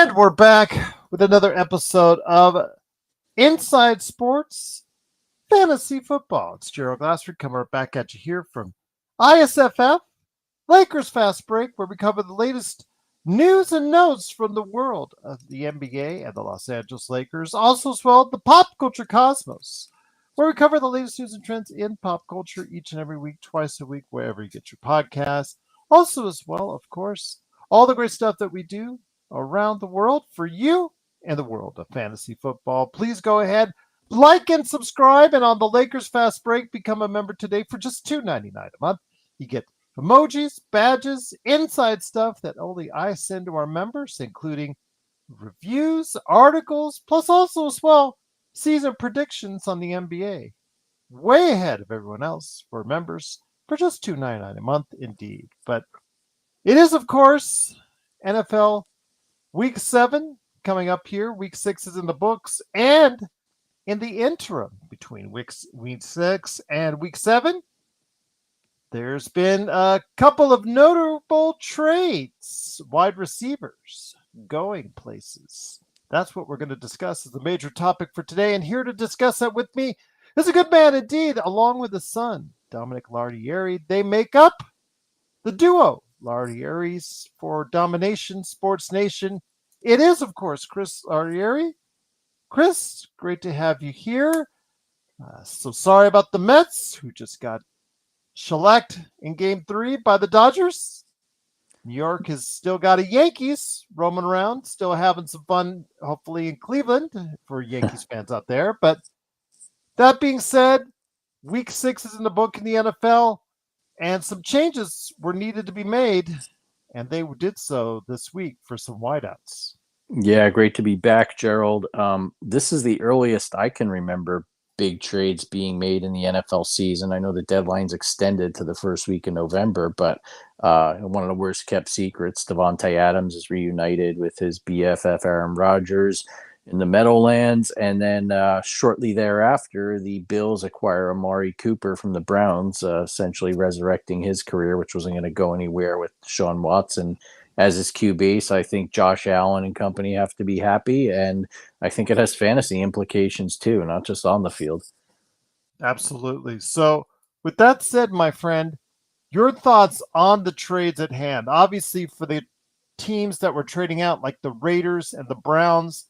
And we're back with another episode of Inside Sports Fantasy Football. It's Gerald Glassford coming back at you here from ISFF, Lakers Fast Break, where we cover the latest news and notes from the world of the NBA and the Los Angeles Lakers. Also as well, the Pop Culture Cosmos, where we cover the latest news and trends in pop culture each and every week, twice a week, wherever you get your podcasts. Also as well, of course, all the great stuff that we do around the world for you in the world of fantasy football. Please go ahead, like and subscribe, and on the Lakers Fast Break, become a member today for just $2.99 a month. You get emojis, badges, inside stuff that only I send to our members, including reviews, articles, plus also as well season predictions on the NBA. Way ahead of everyone else for members for just $2.99 a month indeed. But it is, of course, NFL Week 7 coming up here. Week 6 is in the books. And in the interim between week 6 and Week 7, there's been a couple of notable trades. Wide receivers going places. That's what we're going to discuss as the major topic for today. And here to discuss that with me is a good man indeed, along with his son, Dominic Lardieri. They make up the duo Lardieri's for Domination Sports Nation. It is, of course, Chris Lardieri. Chris, great to have you here. So sorry about the Mets, who just got shellacked in Game 3 by the Dodgers. New York has still got a Yankees roaming around, still having some fun, hopefully in Cleveland, for Yankees fans out there. But that being said, Week 6 is in the book in the NFL. And some changes were needed to be made, and they did so this week for some wideouts. Yeah, great to be back, Gerald. This is the earliest I can remember big trades being made in the NFL season. I know the deadline's extended to the first week in November, but one of the worst kept secrets, Davante Adams is reunited with his BFF Aaron Rodgers in the Meadowlands, and then shortly thereafter, the Bills acquire Amari Cooper from the Browns, essentially resurrecting his career, which wasn't going to go anywhere with Deshaun Watson as his QB. So I think Josh Allen and company have to be happy, and I think it has fantasy implications too, not just on the field. Absolutely. So, with that said, my friend, your thoughts on the trades at hand. Obviously, for the teams that were trading out, like the Raiders and the Browns,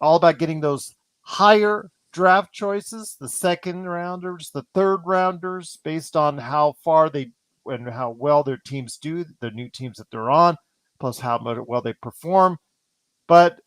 all about getting those higher draft choices, the second rounders, the third rounders, based on how far they and how well their teams do, the new teams that they're on, plus how well they perform. But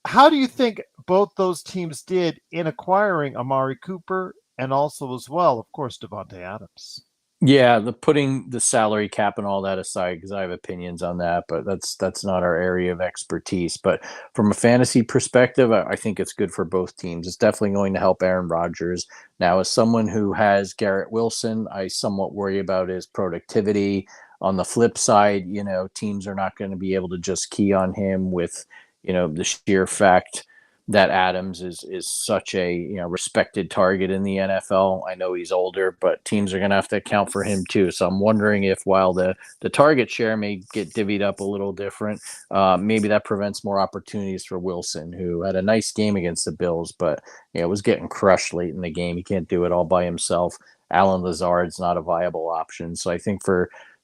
how do you think both those teams did in acquiring Amari Cooper and also as well, of course, Davante Adams? Yeah, the putting the salary cap and all that aside, because I have opinions on that, but that's not our area of expertise. But from a fantasy perspective, I think it's good for both teams. It's definitely going to help Aaron Rodgers. Now, as someone who has Garrett Wilson, I somewhat worry about his productivity. On the flip side, teams are not going to be able to just key on him with, the sheer fact that Adams is such a respected target in the NFL. I know he's older, but teams are going to have to account for him too. So I'm wondering if while the target share may get divvied up a little different, maybe that prevents more opportunities for Wilson, who had a nice game against the Bills, but was getting crushed late in the game. He can't do it all by himself. Alan Lazard's not a viable option. So I think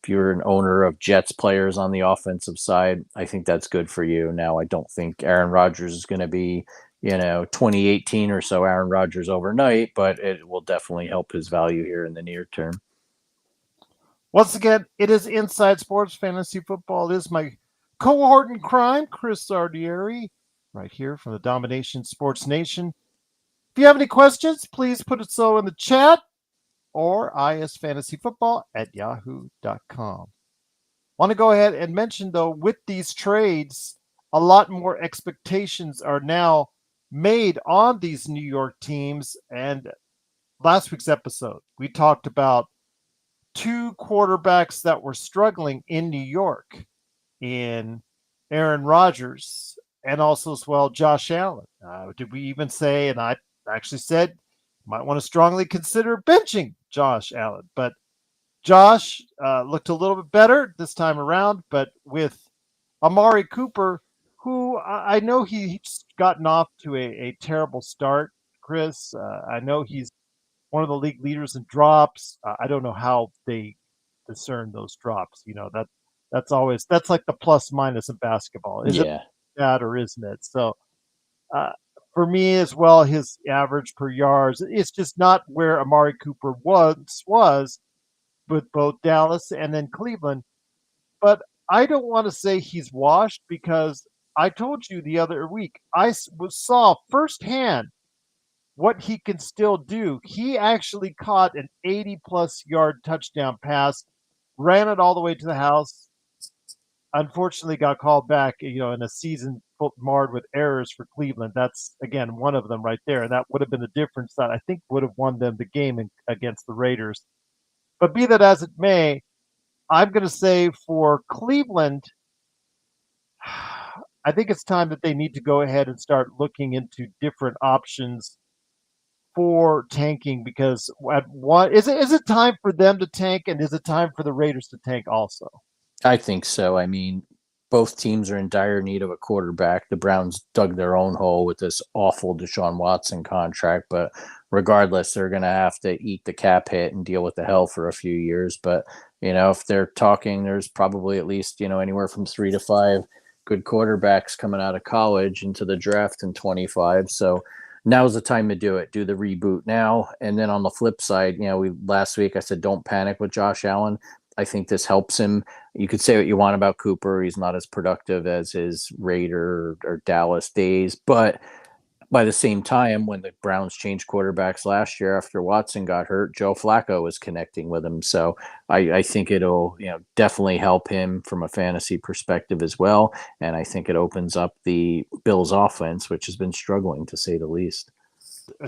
if you're an owner of Jets players on the offensive side, I think that's good for you. Now, I don't think Aaron Rodgers is going to be, 2018 or so Aaron Rodgers overnight, but it will definitely help his value here in the near term. Once again, it is Inside Sports Fantasy Football. It is my cohort in crime, Chris Lardieri, right here from the Domination Sports Nation. If you have any questions, please put it so in the chat or isfantasyfootball@yahoo.com. Want to go ahead and mention, though, with these trades, a lot more expectations are now made on these New York teams. And last week's episode, we talked about two quarterbacks that were struggling in New York, in Aaron Rodgers and also as well Josh Allen. Did we even say, and I actually said, might want to strongly consider benching Josh Allen. But Josh looked a little bit better this time around, but with Amari Cooper, who I know he's gotten off to a terrible start, Chris. I know he's one of the league leaders in drops. I don't know how they discern those drops. That's like the plus minus in basketball. Is it Yeah. that or isn't it? So uh, for me as well, his average per yards, it's just not where Amari Cooper once was with both Dallas and then Cleveland. But I don't want to say he's washed because I told you the other week saw firsthand what he can still do. He actually caught an 80 plus yard touchdown pass, ran it all the way to the house. Unfortunately, got called back, in a season marred with errors for Cleveland. That's, again, one of them right there. And that would have been the difference that I think would have won them the game against the Raiders. But be that as it may, I'm going to say for Cleveland, I think it's time that they need to go ahead and start looking into different options for tanking because at what is it time for them to tank and is it time for the Raiders to tank also? I think so. I mean, both teams are in dire need of a quarterback. The Browns dug their own hole with this awful Deshaun Watson contract, but regardless, they're going to have to eat the cap hit and deal with the hell for a few years. But, if they're talking, there's probably at least, anywhere from 3 to 5 good quarterbacks coming out of college into the draft in 25. So now's the time to do it. Do the reboot now. And then on the flip side, we last week I said don't panic with Josh Allen. I think this helps him. You could say what you want about Cooper. He's not as productive as his Raider or Dallas days. But by the same time, when the Browns changed quarterbacks last year after Watson got hurt, Joe Flacco was connecting with him. So I think it'll definitely help him from a fantasy perspective as well. And I think it opens up the Bills offense, which has been struggling to say the least.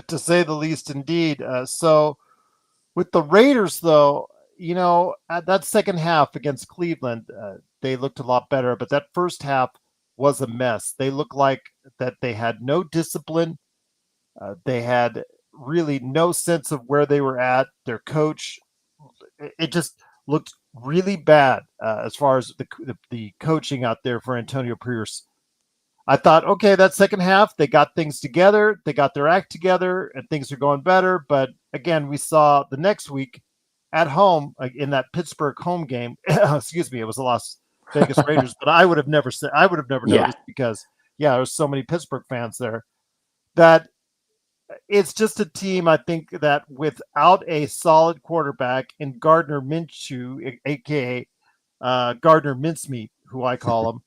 To say the least, indeed. So with the Raiders, though, at that second half against Cleveland, they looked a lot better, but that first half was a mess. They looked like that they had no discipline. They had really no sense of where they were at. Their coach, it just looked really bad as far as the coaching out there for Antonio Pierce. I thought, okay, that second half, they got things together, they got their act together, and things are going better. But again, we saw the next week at home in that Pittsburgh home game. Excuse me, it was the Las Vegas Raiders, but I would have never Yeah, noticed because there's so many Pittsburgh fans there that it's just a team. I think that without a solid quarterback in Gardner Minshew, aka Gardner Mincemeat, who I call him,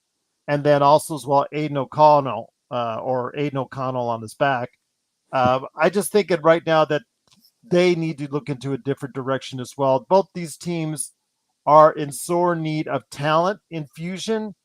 and then also as well Aiden O'Connell or Aiden O'Connell on his back. I just think it right now that they need to look into a different direction as well. Both these teams are in sore need of talent infusion,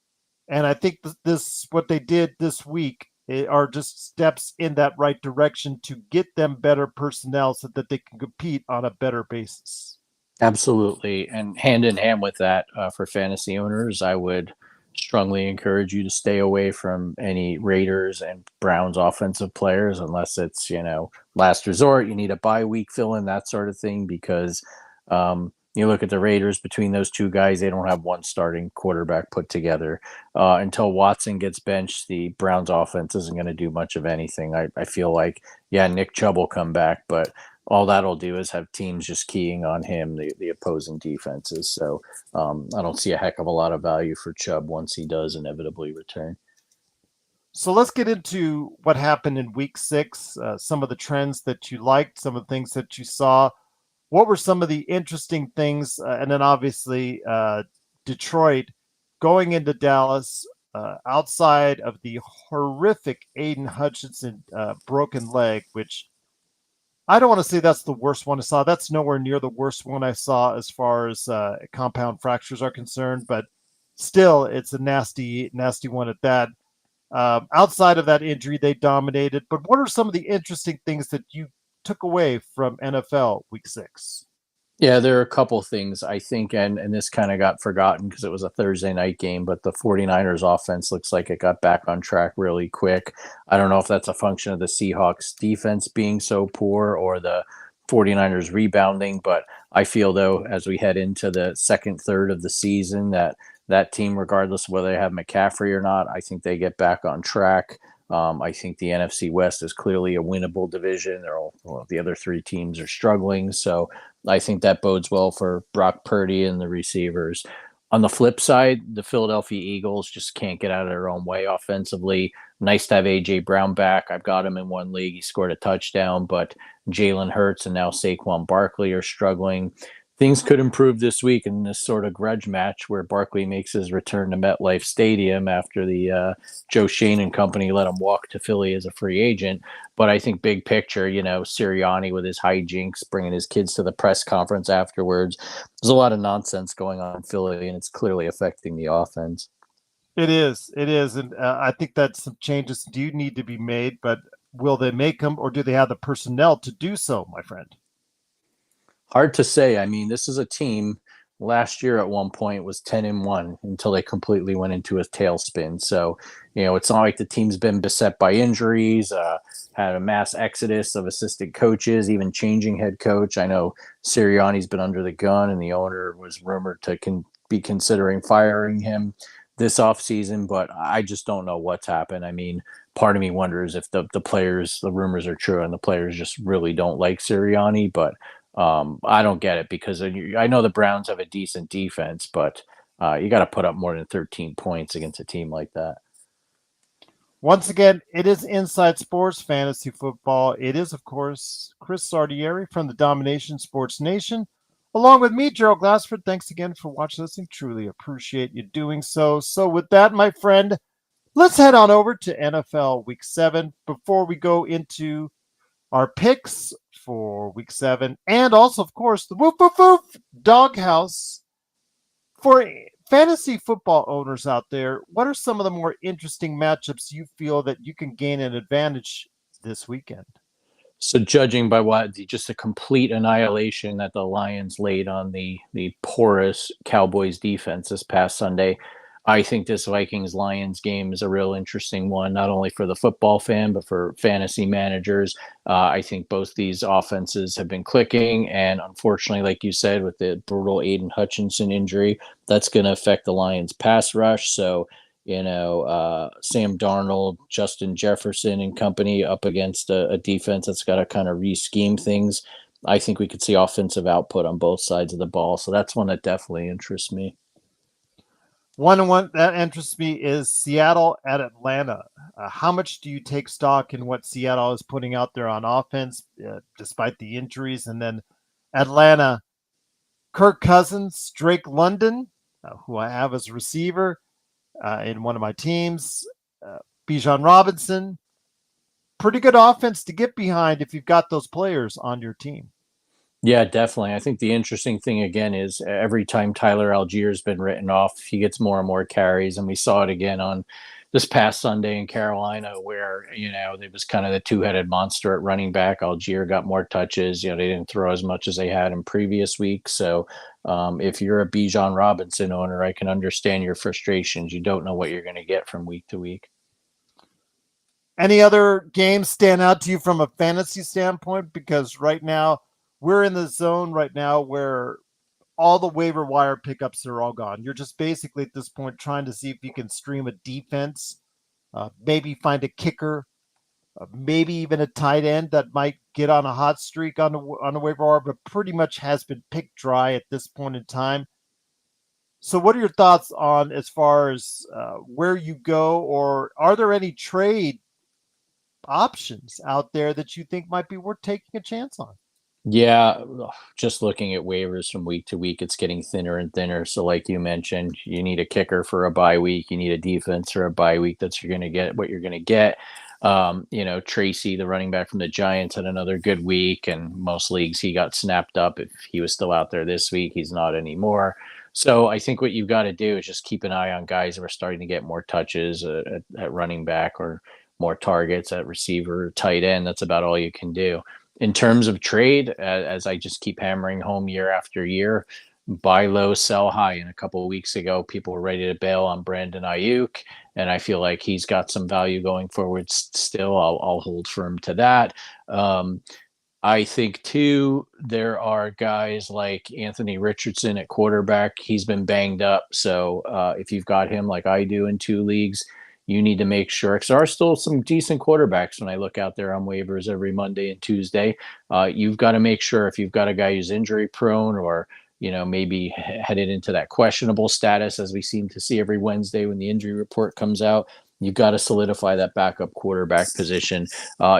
and I think this what they did this week are just steps in that right direction to get them better personnel so that they can compete on a better basis. absolutely. And hand in hand with that, for fantasy owners, I would strongly encourage you to stay away from any Raiders and Browns offensive players unless it's, last resort. You need a bye week fill in, that sort of thing, because you look at the Raiders, between those two guys, they don't have one starting quarterback put together. Until Watson gets benched, the Browns offense isn't going to do much of anything. I feel like, yeah, Nick Chubb will come back, but all that'll do is have teams just keying on him, the opposing defenses. So I don't see a heck of a lot of value for Chubb once he does inevitably return. So let's get into what happened in week 6, some of the trends that you liked, some of the things that you saw. What were some of the interesting things? And then obviously Detroit going into Dallas outside of the horrific Aiden Hutchinson broken leg, which I don't want to say that's the worst one I saw. That's nowhere near the worst one I saw as far as compound fractures are concerned, but still, it's a nasty, nasty one at that. Outside of that injury, they dominated. But what are some of the interesting things that you took away from NFL Week 6? Yeah, there are a couple things I think, and this kind of got forgotten because it was a Thursday night game, but the 49ers offense looks like it got back on track really quick. I don't know if that's a function of the Seahawks defense being so poor or the 49ers rebounding, but I feel though, as we head into the second third of the season, that that team, regardless of whether they have McCaffrey or not, I think they get back on track. I think the NFC West is clearly a winnable division. The other three teams are struggling, so I think that bodes well for Brock Purdy and the receivers. On the flip side, the Philadelphia Eagles just can't get out of their own way offensively. Nice to have A.J. Brown back. I've got him in one league. He scored a touchdown, but Jalen Hurts and now Saquon Barkley are struggling. Things could improve this week in this sort of grudge match where Barkley makes his return to MetLife Stadium after the Joe Shane and company let him walk to Philly as a free agent. But I think big picture, Sirianni with his hijinks, bringing his kids to the press conference afterwards. There's a lot of nonsense going on in Philly, and it's clearly affecting the offense. It is. It is. And I think that some changes do need to be made, but will they make them, or do they have the personnel to do so, my friend? Hard to say. I mean, this is a team last year at one point was 10-1 until they completely went into a tailspin. So, it's not like the team's been beset by injuries, had a mass exodus of assistant coaches, even changing head coach. I know Sirianni's been under the gun, and the owner was rumored to be considering firing him this offseason, but I just don't know what's happened. I mean, part of me wonders if the players, the rumors are true, and the players just really don't like Sirianni, but I don't get it because I know the Browns have a decent defense, but you got to put up more than 13 points against a team like that. Once again, it is Inside Sports Fantasy Football. It is, of course, Chris Lardieri from the Domination Sports Nation, along with me, Gerald Glassford. Thanks again for watching, listening. Truly appreciate you doing so. So with that, my friend, let's head on over to NFL Week 7 before we go into our picks for Week 7, and also, of course, the Woof Woof Woof Doghouse. For fantasy football owners out there, what are some of the more interesting matchups you feel that you can gain an advantage this weekend? So judging by just a complete annihilation that the Lions laid on the porous Cowboys defense this past Sunday, I think this Vikings-Lions game is a real interesting one, not only for the football fan, but for fantasy managers. I think both these offenses have been clicking, and unfortunately, like you said, with the brutal Aiden Hutchinson injury, that's going to affect the Lions' pass rush. So, Sam Darnold, Justin Jefferson and company up against a defense that's got to kind of re-scheme things. I think we could see offensive output on both sides of the ball. So that's one that definitely interests me. One that interests me is Seattle at Atlanta. How much do you take stock in what Seattle is putting out there on offense, despite the injuries? And then Atlanta, Kirk Cousins, Drake London, who I have as receiver in one of my teams, Bijan Robinson. Pretty good offense to get behind if you've got those players on your team. Yeah, definitely. I think the interesting thing again is every time Tyler Algier's been written off, he gets more and more carries, and we saw it again on this past Sunday in Carolina, where there was kind of the two-headed monster at running back. Algier got more touches. They didn't throw as much as they had in previous weeks. So if you're a Bijan Robinson owner, I can understand your frustrations. You don't know what you're going to get from week to week. Any other games stand out to you from a fantasy standpoint? Because right now, we're in the zone right now where all the waiver wire pickups are all gone. You're just basically at this point trying to see if you can stream a defense, maybe find a kicker, maybe even a tight end that might get on a hot streak on the waiver wire, but pretty much has been picked dry at this point in time. So what are your thoughts on as far as where you go, or are there any trade options out there that you think might be worth taking a chance on? Yeah, just looking at waivers from week to week, it's getting thinner and thinner. So, like you mentioned, you need a kicker for a bye week. You need a defense for a bye week. That's you're going to get what you're going to get. Tracy, the running back from the Giants, had another good week, and most leagues he got snapped up. If he was still out there this week, he's not anymore. So I think what you've got to do is just keep an eye on guys who are starting to get more touches at running back or more targets at receiver, tight end. That's about all you can do. In terms of trade, as I just keep hammering home year after year, buy low, sell high. And a couple of weeks ago, people were ready to bail on Brandon Ayuk, and I feel like he's got some value going forward still. I'll hold firm to that. I think too, there are guys like Anthony Richardson at quarterback. He's been banged up. So if you've got him like I do in 2 leagues, you need to make sure, because there are still some decent quarterbacks when I look out there on waivers every Monday and Tuesday. You've got to make sure if you've got a guy who's injury prone or maybe headed into that questionable status, as we seem to see every Wednesday when the injury report comes out. You've got to solidify that backup quarterback position.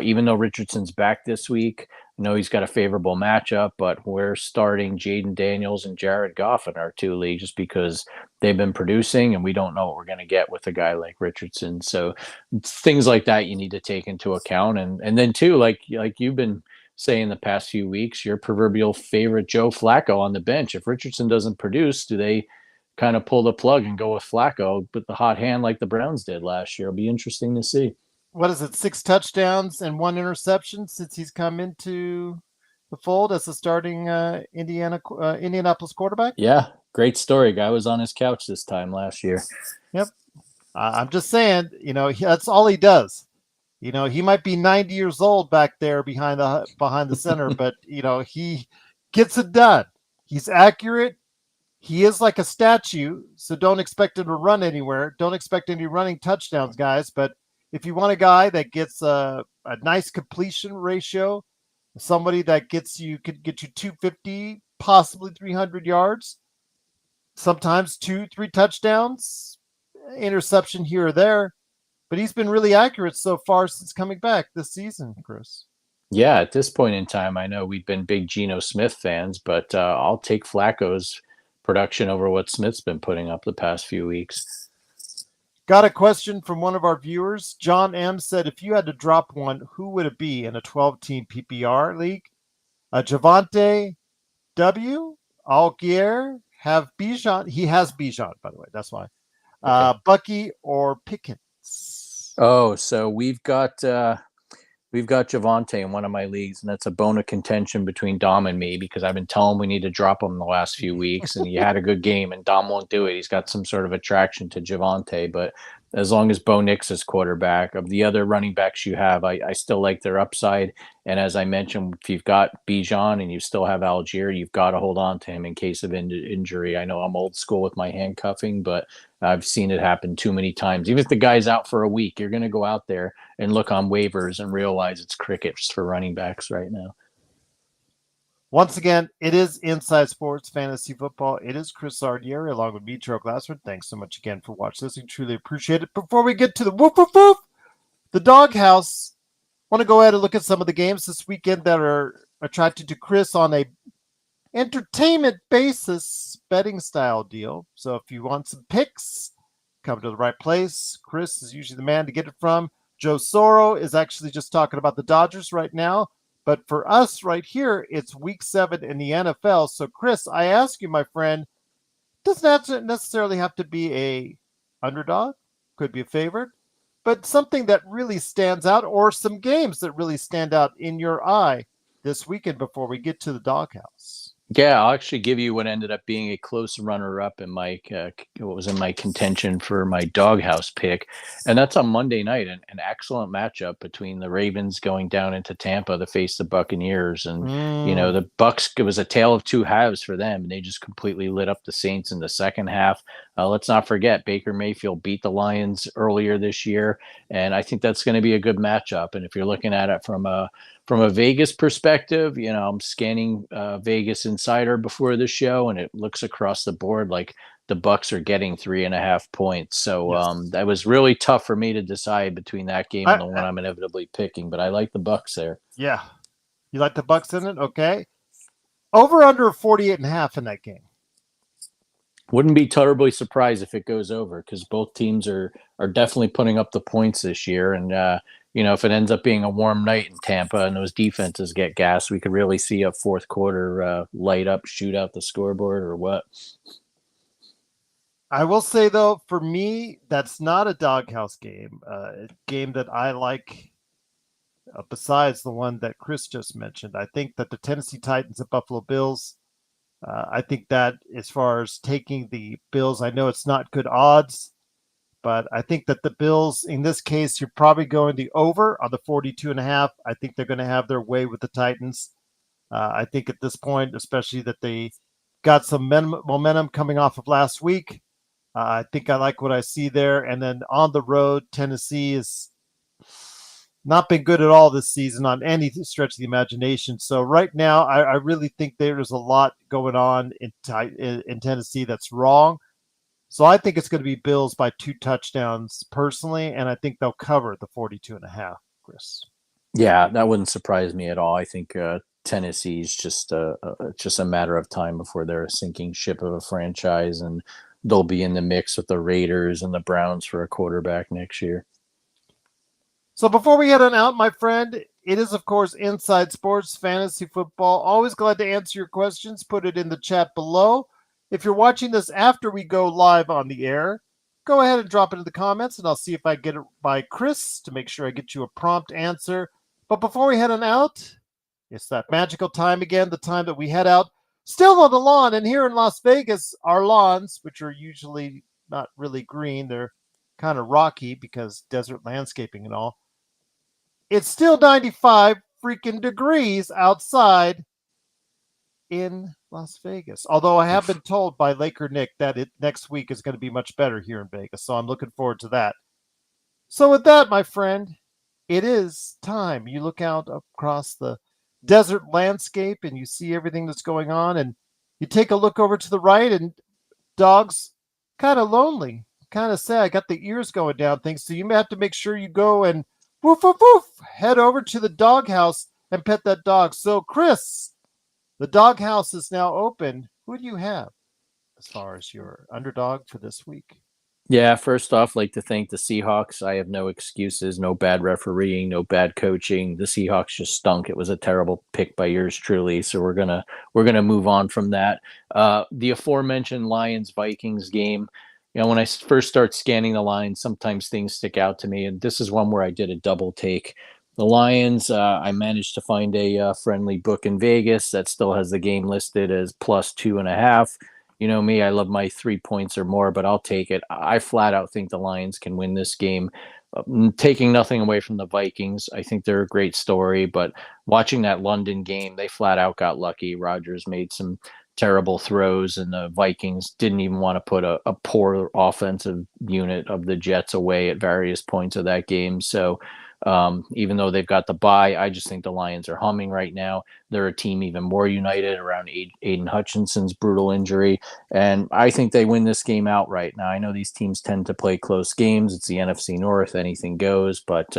Even though Richardson's back this week, I know he's got a favorable matchup, but we're starting Jaden Daniels and Jared Goff in our 2 leagues just because they've been producing and we don't know what we're going to get with a guy like Richardson. So things like that you need to take into account. And then too, like you've been saying the past few weeks, your proverbial favorite Joe Flacco on the bench. If Richardson doesn't produce, do they kind of pull the plug and go with Flacco with the hot hand like the Browns did last year? It'll be interesting to see. What is it? 6 touchdowns and 1 interception since he's come into the fold as a starting Indianapolis quarterback. Yeah, great story. Guy was on his couch this time last year. Yep. I'm just saying, that's all he does. He might be 90 years old back there behind the center, but he gets it done. He's accurate. He is like a statue, so don't expect him to run anywhere. Don't expect any running touchdowns, guys. But if you want a guy that gets a nice completion ratio, somebody that could get you 250, possibly 300 yards, sometimes 2-3 touchdowns, interception here or there. But he's been really accurate so far since coming back this season, Chris. Yeah, at this point in time, I know we've been big Geno Smith fans, but I'll take Flacco's production over what Smith's been putting up the past few weeks. Got a question from one of our viewers. John M. said, if you had to drop one, who would it be in a 12-team PPR league? Javante, W, Algier, have Bijan. He has Bijan, by the way. That's why. Okay. Bucky or Pickens? Oh, so we've got Javante in one of my leagues, and that's a bone of contention between Dom and me because I've been telling him we need to drop him the last few weeks, and he had a good game, and Dom won't do it. He's got some sort of attraction to Javante, but as long as Bo Nix is quarterback, of the other running backs you have, I still like their upside. And as I mentioned, if you've got Bijan and you still have Algier, you've got to hold on to him in case of injury. I know I'm old school with my handcuffing, but I've seen it happen too many times. Even if the guy's out for a week, you're going to go out there and look on waivers and realize it's crickets for running backs right now. Once again, it is Inside Sports Fantasy Football. It is Chris Lardieri along with me, Gerald Glassford. Thanks so much again for watching this. We truly appreciate it. Before we get to the woof, woof, woof, the doghouse, I want to go ahead and look at some of the games this weekend that are attracted to Chris on a entertainment basis betting style deal. So if you want some picks, come to the right place. Chris is usually the man to get it from. Joe Soro is actually just talking about the Dodgers right now. But for us right here, it's week 7 in the NFL. So, Chris, I ask you, my friend, doesn't that necessarily have to be a underdog? Could be a favorite. But something that really stands out, or some games that really stand out in your eye this weekend before we get to the doghouse. Yeah, I'll actually give you what ended up being a close runner-up in my what was in my contention for my doghouse pick, and that's on Monday night. An excellent matchup between the Ravens going down into Tampa to face the Buccaneers, and the Bucs. It was a tale of two halves for them, and they just completely lit up the Saints in the second half. Let's not forget Baker Mayfield beat the Lions earlier this year, and I think that's going to be a good matchup. And if you're looking at it from a Vegas perspective, I'm scanning Vegas Insider before the show, and it looks across the board like the Bucs are getting 3.5 points. So Yes. that was really tough for me to decide between that game and the one I'm inevitably picking. But I like the Bucs there. Yeah, you like the Bucs in it? Okay. Over under 48.5 in that game. Wouldn't be terribly surprised if it goes over because both teams are definitely putting up the points this year. And if it ends up being a warm night in Tampa and those defenses get gas, we could really see a fourth quarter light up, shoot out the scoreboard or what. I will say, though, for me, that's not a doghouse game. A game that I like besides the one that Chris just mentioned. I think that the Tennessee Titans and Buffalo Bills, I think that as far as taking the Bills, I know it's not good odds, But I think that the Bills, in this case, you're probably going the over on the 42.5. I think they're going to have their way with the Titans. I think at this point, especially that they got some momentum coming off of last week. I think I like what I see there. And then on the road, Tennessee is not been good at all this season on any stretch of the imagination. So right now, I really think there's a lot going on in Tennessee that's wrong. So I think it's going to be Bills by 2 touchdowns personally, and I think they'll cover the 42.5, Chris. Yeah, that wouldn't surprise me at all. I think Tennessee's just a matter of time before they're a sinking ship of a franchise, and they'll be in the mix with the Raiders and the Browns for a quarterback next year. So before we head on out, my friend, it is, of course, Inside Sports Fantasy Football. Always glad to answer your questions. Put it in the chat below. If you're watching this after we go live on the air, go ahead and drop it in the comments, and I'll see if I get it by Chris to make sure I get you a prompt answer. But before we head on out, it's that magical time again, the time that we head out still on the lawn. And here in Las Vegas, our lawns, which are usually not really green, they're kind of rocky because desert landscaping and all. It's still 95 freaking degrees outside in Las Vegas. Although I have been told by Laker Nick that next week is going to be much better here in Vegas. So I'm looking forward to that. So with that, my friend, it is time. You look out across the desert landscape and you see everything that's going on, and you take a look over to the right, and dog's kind of lonely, kind of sad. Got the ears going down things. So you may have to make sure you go and woof, woof, woof, head over to the doghouse and pet that dog. So, Chris, the doghouse is now open. Who do you have as far as your underdog for this week? Yeah, first off, like to thank the Seahawks. I have no excuses, no bad refereeing, no bad coaching. The Seahawks just stunk. It was a terrible pick by yours truly. So we're gonna move on from that. The aforementioned Lions Vikings game. When I first start scanning the lines, sometimes things stick out to me, and this is one where I did a double take. The Lions, I managed to find a friendly book in Vegas that still has the game listed as +2.5. You know me, I love my 3 points or more, but I'll take it. I flat out think the Lions can win this game. Taking nothing away from the Vikings, I think they're a great story, but watching that London game, they flat out got lucky. Rodgers made some terrible throws, and the Vikings didn't even want to put a poor offensive unit of the Jets away at various points of that game. So even though they've got the bye, I just think the Lions are humming right now. They're a team even more united around Aiden Hutchinson's brutal injury, and I think they win this game outright. Now, I know these teams tend to play close games. It's the NFC North. Anything goes, but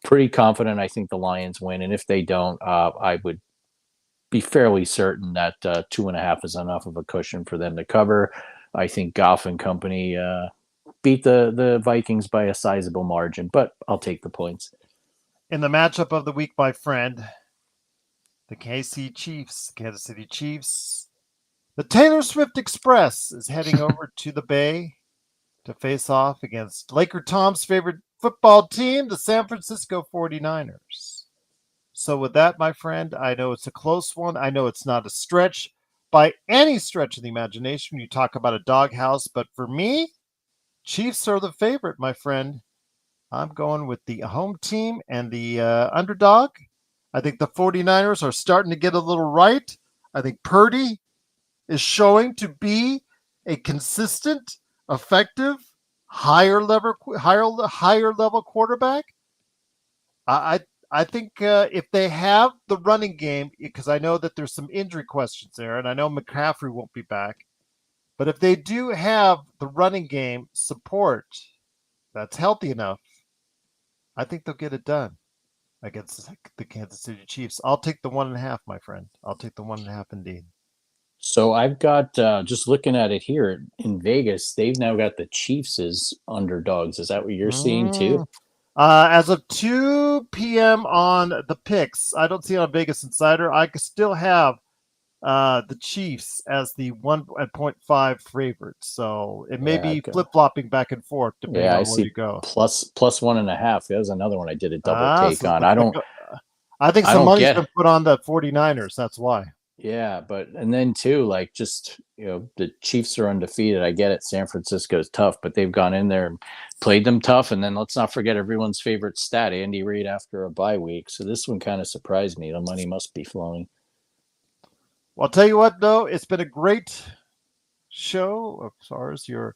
pretty confident I think the Lions win, and if they don't, I would be fairly certain that 2.5 is enough of a cushion for them to cover. I think Goff and company beat the Vikings by a sizable margin, but I'll take the points. In the matchup of the week, my friend, the Kansas City Chiefs. The Taylor Swift Express is heading over to the Bay to face off against Laker Tom's favorite football team, the San Francisco 49ers. So with that, my friend, I know it's a close one. I know it's not a stretch by any stretch of the imagination when you talk about a doghouse, but for me, Chiefs are the favorite, my friend. I'm going with the home team and the underdog. I think the 49ers are starting to get a little right. I think Purdy is showing to be a consistent, effective, higher level quarterback. I think if they have the running game, because I know that there's some injury questions there, and I know McCaffrey won't be back, but if they do have the running game support that's healthy enough, I think they'll get it done against the Kansas City Chiefs. I'll take the 1.5, my friend. I'll take the 1.5 indeed. So I've got just looking at it here in Vegas, they've now got the Chiefs as underdogs. Is that what you're seeing too? As of 2 p.m. on the picks, I don't see it on Vegas Insider. I could still have the Chiefs as the 1.5 favorites. So it may be flip-flopping back and forth depending on where you go. Plus 1.5. That was another one I did a double take on. I think some money's been put on the 49ers. That's why. Yeah, and then too, like just the Chiefs are undefeated. I get it. San Francisco's tough, but they've gone in there and played them tough. And then let's not forget everyone's favorite stat, Andy Reid after a bye week. So this one kind of surprised me. The money must be flowing. Well, I'll tell you what, though, it's been a great show as far as your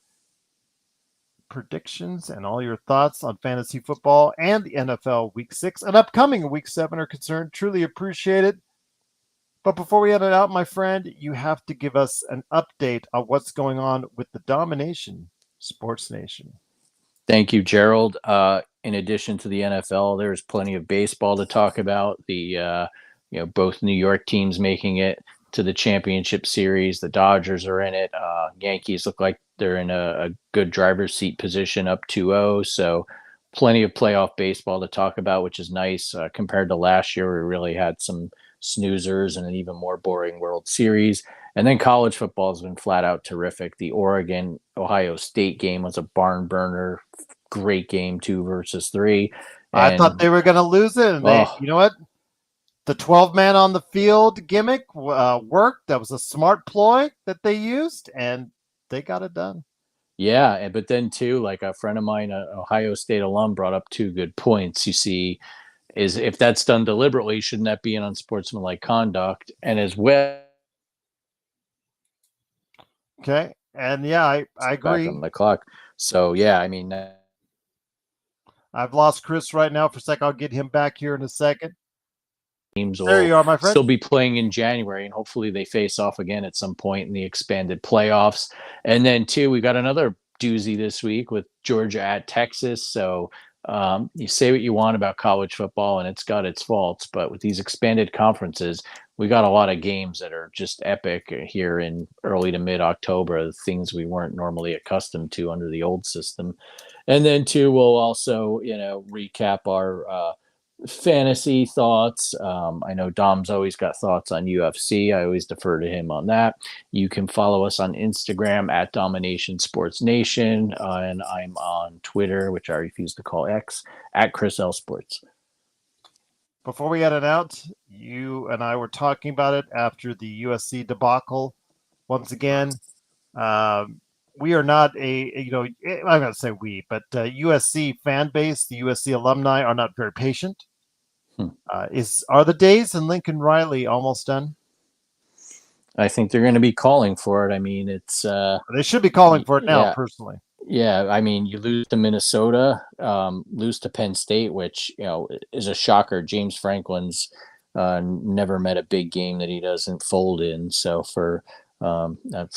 predictions and all your thoughts on fantasy football and the NFL Week 6 and upcoming Week 7 are concerned. Truly appreciate it. But before we head it out, my friend, you have to give us an update on what's going on with the Domination Sports Nation. Thank you, Gerald. In addition to the NFL, there's plenty of baseball to talk about. Both New York teams making it to the championship series. The Dodgers are in it. Yankees look like they're in a good driver's seat position, up 2-0. So plenty of playoff baseball to talk about, which is nice compared to last year. We really had some snoozers and an even more boring World Series. And then college football has been flat out terrific. The Oregon Ohio State game was a barn burner. Great game, 2-3. I thought And they were going to lose it, and you know what? The 12-man on the field gimmick worked. That was a smart ploy that they used, and they got it done. Yeah, but then too, like a friend of mine, an Ohio State alum, brought up two good points. You see, is if that's done deliberately, shouldn't that be an unsportsmanlike conduct? And as well, okay, and yeah, I agree. Back on the clock. So yeah, I mean, I've lost Chris right now for a sec. I'll get him back here in a second. teams There will you are, my friend. still be playing in January, and hopefully they face off again at some point in the expanded playoffs. And then too, we got another doozy this week with Georgia at Texas. So you say what you want about college football, and it's got its faults, but with these expanded conferences, we got a lot of games that are just epic here in early to mid October, things we weren't normally accustomed to under the old system. And then too, we'll also recap our fantasy thoughts. I know Dom's always got thoughts on UFC. I always defer to him on that. You can follow us on Instagram at Domination Sports Nation, and I'm on Twitter, which I refuse to call X, at Chris L Sports. Before we head it out, you and I were talking about it after the USC debacle. Once again, we are not I'm going to say we, but USC fan base, the USC alumni are not very patient. Are the days in Lincoln Riley almost done? I think they're going to be calling for it. I mean, it's they should be calling for it now, personally. Yeah, I mean, you lose to Minnesota, lose to Penn State, which is a shocker. James Franklin's never met a big game that he doesn't fold in. So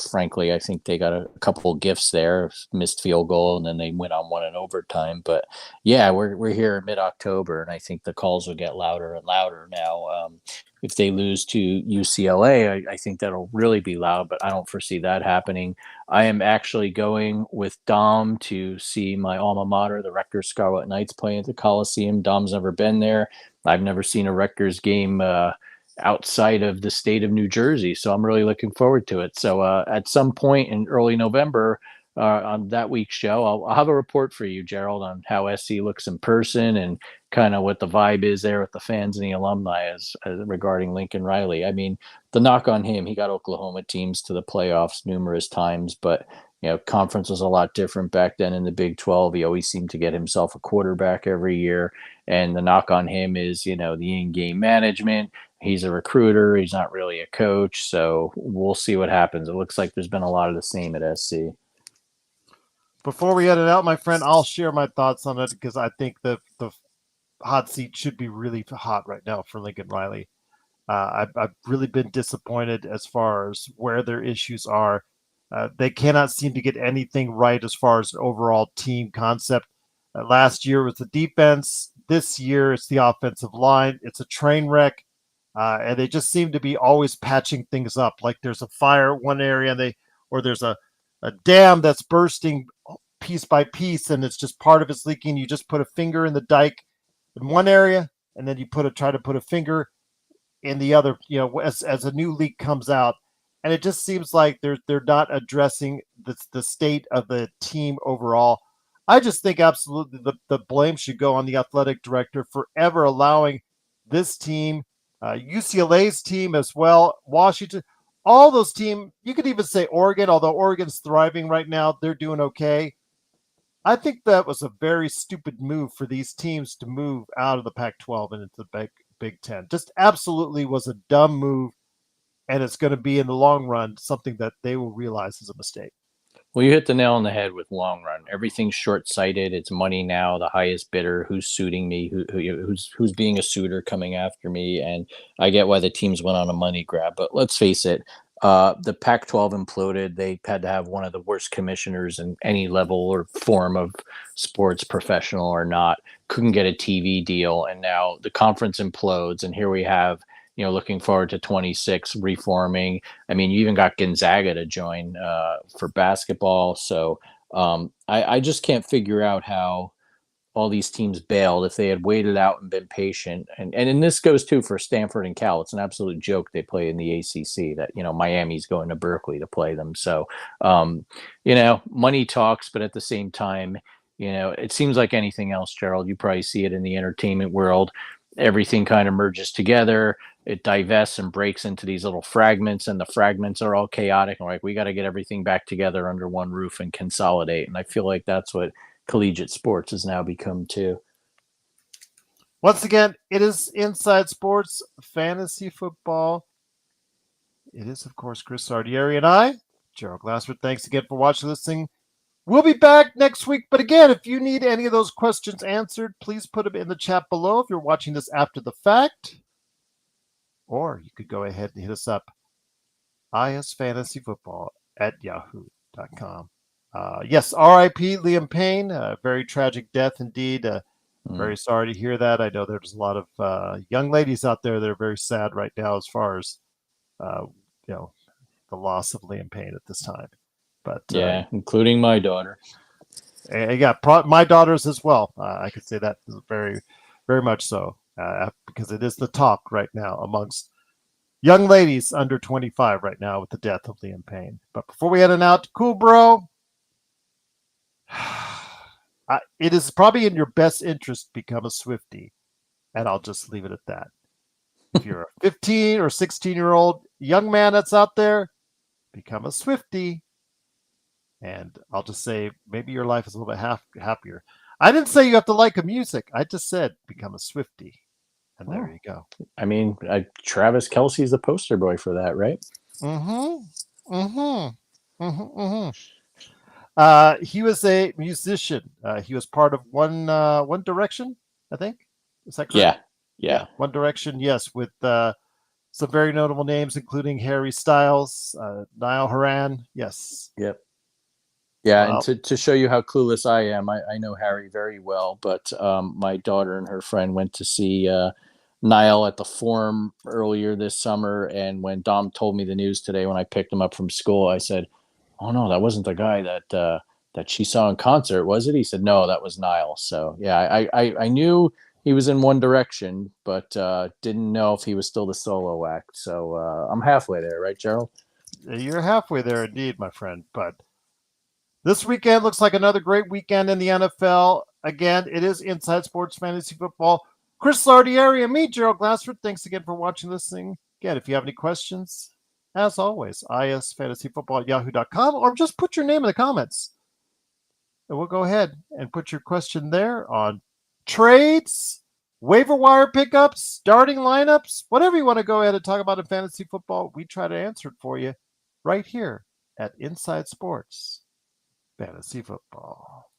frankly, I think they got a couple of gifts there, missed field goal, and then they went on one in overtime. But yeah, we're here in mid-October, and I think the calls will get louder and louder now. If they lose to UCLA, I think that'll really be loud, but I don't foresee that happening. I am actually going with Dom to see my alma mater, the Rutgers Scarlet Knights, playing at the Coliseum. Dom's never been there. I've never seen a Rutgers game outside of the state of New Jersey, so I'm really looking forward to it. So at some point in early November, on that week's show, I'll have a report for you, Gerald, on how SC looks in person and kind of what the vibe is there with the fans and the alumni as regarding Lincoln Riley. I mean, the knock on him, he got Oklahoma teams to the playoffs numerous times, but conference was a lot different back then in the Big 12. He always seemed to get himself a quarterback every year. And the knock on him is, the in-game management. He's a recruiter. He's not really a coach. So we'll see what happens. It looks like there's been a lot of the same at SC. Before we head it out, my friend, I'll share my thoughts on it because I think the hot seat should be really hot right now for Lincoln Riley. I've really been disappointed as far as where their issues are. They cannot seem to get anything right as far as overall team concept. Last year was the defense. This year it's the offensive line. It's a train wreck. And they just seem to be always patching things up. Like there's a fire in one area or there's a dam that's bursting piece by piece and it's just part of it's leaking. You just put a finger in the dike in one area and then you try to put a finger in the other, as a new leak comes out. And it just seems like they're not addressing the state of the team overall. I just think absolutely the blame should go on the athletic director for ever allowing this team UCLA's team as well, Washington, all those teams. You could even say Oregon, although Oregon's thriving right now. They're doing okay. I think that was a very stupid move for these teams to move out of the Pac-12 and into the Big Ten. Just absolutely was a dumb move, and it's going to be in the long run something that they will realize is a mistake. Well, you hit the nail on the head with long run. Everything's short sighted. It's money now. The highest bidder, who's suiting me, who's being a suitor coming after me, and I get why the teams went on a money grab. But let's face it, the Pac-12 imploded. They had to have one of the worst commissioners in any level or form of sports, professional or not. Couldn't get a TV deal, and now the conference implodes. And here we have, looking forward to 26 reforming. I mean, you even got Gonzaga to join for basketball. So I just can't figure out how all these teams bailed if they had waited out and been patient. And this goes too for Stanford and Cal. It's an absolute joke they play in the ACC that, Miami's going to Berkeley to play them. So, money talks, but at the same time, it seems like anything else, Gerald. You probably see it in the entertainment world. Everything kind of merges together. It divests and breaks into these little fragments, and the fragments are all chaotic. And like, we got to get everything back together under one roof and consolidate. And I feel like that's what collegiate sports has now become too. Once again, it is Inside Sports Fantasy Football. It is, of course, Chris Lardieri and I, Gerald Glassford. Thanks again for watching, listening. We'll be back next week. But again, if you need any of those questions answered, please put them in the chat below if you're watching this after the fact. Or you could go ahead and hit us up, isfantasyfootball@yahoo.com. Yes, R.I.P. Liam Payne. Very tragic death indeed. Very sorry to hear that. I know there's a lot of young ladies out there that are very sad right now as far as the loss of Liam Payne at this time. But yeah, including my daughter. My daughters as well. I could say that very, very much so because it is the talk right now amongst young ladies under 25 right now with the death of Liam Payne. But before we head on out, cool bro. It is probably in your best interest to become a Swiftie, and I'll just leave it at that. If you're a 15 or 16-year-old young man that's out there, become a Swiftie, and I'll just say maybe your life is a little bit happier. I didn't say you have to like the music. I just said become a Swiftie, and there you go. I mean, Travis Kelce's the poster boy for that, right? He was a musician. He was part of One Direction, I think. Is that correct? Yeah. One Direction, yes, with some very notable names, including Harry Styles, Niall Horan. Yes. Yep. Yeah, wow. And to show you how clueless I am, I know Harry very well, but my daughter and her friend went to see Niall at the Forum earlier this summer, and when Dom told me the news today when I picked him up from school, I said, "Oh no, that wasn't the guy that she saw in concert, was it?" He said, "No, that was Niall." So yeah, I knew he was in One Direction, but didn't know if he was still the solo act. So I'm halfway there, right, Gerald? You're halfway there indeed, my friend. But this weekend looks like another great weekend in the NFL. Again, it is Inside Sports Fantasy Football. Chris Lardieri and me, Gerald Glassford. Thanks again for watching, listening. Again, if you have any questions, as always, isfantasyfootball@yahoo.com, or just put your name in the comments. And we'll go ahead and put your question there on trades, waiver wire pickups, starting lineups, whatever you want to go ahead and talk about in fantasy football. We try to answer it for you right here at Inside Sports Fantasy Football.